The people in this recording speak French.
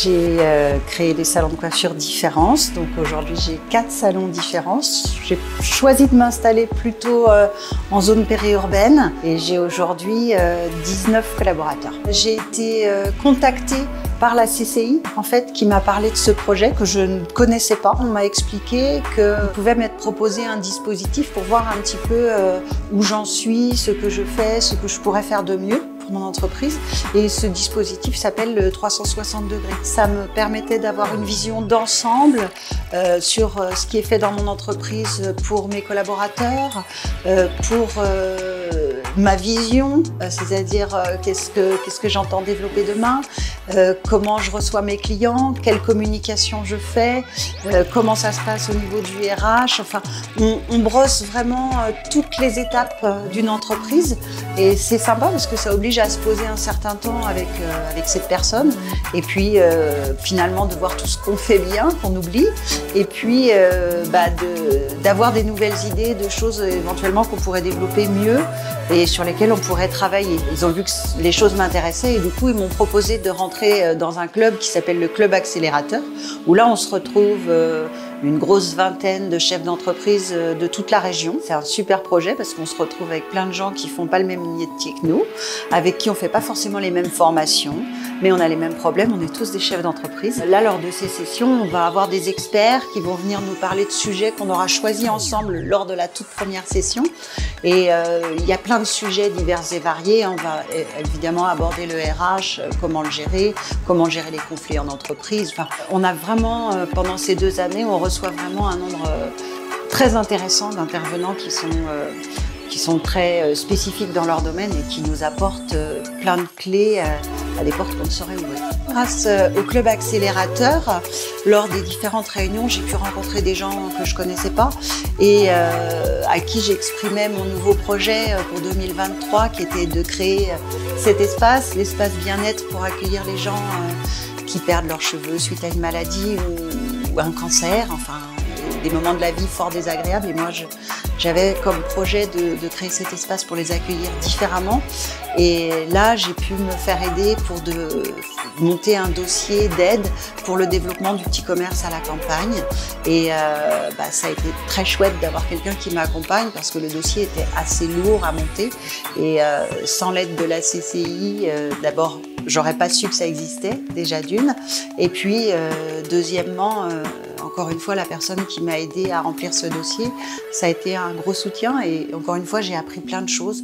J'ai créé des salons de coiffure différents. Donc aujourd'hui, j'ai 4 salons différents. J'ai choisi de m'installer plutôt en zone périurbaine et j'ai aujourd'hui 19 collaborateurs. J'ai été contactée par la CCI, en fait, qui m'a parlé de ce projet que je ne connaissais pas. On m'a expliqué que pouvait m'être proposé un dispositif pour voir un petit peu où j'en suis, ce que je fais, ce que je pourrais faire de mieux pour mon entreprise. Et ce dispositif s'appelle le 360 degrés. Ça me permettait d'avoir une vision d'ensemble sur ce qui est fait dans mon entreprise pour mes collaborateurs, pour ma vision, c'est-à-dire qu'est-ce que j'entends développer demain, comment je reçois mes clients, quelle communication je fais, comment ça se passe au niveau du RH. Enfin, on brosse vraiment toutes les étapes d'une entreprise et c'est sympa parce que ça oblige à se poser un certain temps avec cette personne et puis finalement de voir tout ce qu'on fait bien, qu'on oublie et puis d'avoir des nouvelles idées, de choses éventuellement qu'on pourrait développer mieux et sur lesquelles on pourrait travailler. Ils ont vu que les choses m'intéressaient et du coup ils m'ont proposé de rentrer dans un club qui s'appelle le Club Accélérateur où là on se retrouve une grosse vingtaine de chefs d'entreprise de toute la région. C'est un super projet parce qu'on se retrouve avec plein de gens qui font pas le même métier que nous, avec qui on fait pas forcément les mêmes formations, mais on a les mêmes problèmes, on est tous des chefs d'entreprise. Là, lors de ces sessions, on va avoir des experts qui vont venir nous parler de sujets qu'on aura choisis ensemble lors de la toute première session. Et il y a plein de sujets divers et variés. On va évidemment aborder le RH, comment le gérer, comment gérer les conflits en entreprise. Enfin, on a vraiment, pendant ces 2 années, on reçoit vraiment un nombre très intéressant d'intervenants qui sont très spécifiques dans leur domaine et qui nous apportent plein de clés à des portes qu'on ne saurait ouvrir. Grâce au Club Accélérateur, lors des différentes réunions, j'ai pu rencontrer des gens que je ne connaissais pas et à qui j'exprimais mon nouveau projet pour 2023 qui était de créer cet espace, l'espace bien-être pour accueillir les gens qui perdent leurs cheveux suite à une maladie ou un cancer, enfin des moments de la vie fort désagréables. Et moi, j'avais comme projet de créer cet espace pour les accueillir différemment. Et là, j'ai pu me faire aider pour monter un dossier d'aide pour le développement du petit commerce à la campagne. Et ça a été très chouette d'avoir quelqu'un qui m'accompagne parce que le dossier était assez lourd à monter. Et sans l'aide de la CCI, d'abord, j'aurais pas su que ça existait, déjà d'une. Et puis, deuxièmement, encore une fois, la personne qui m'a aidé à remplir ce dossier, ça a été un gros soutien et encore une fois, j'ai appris plein de choses.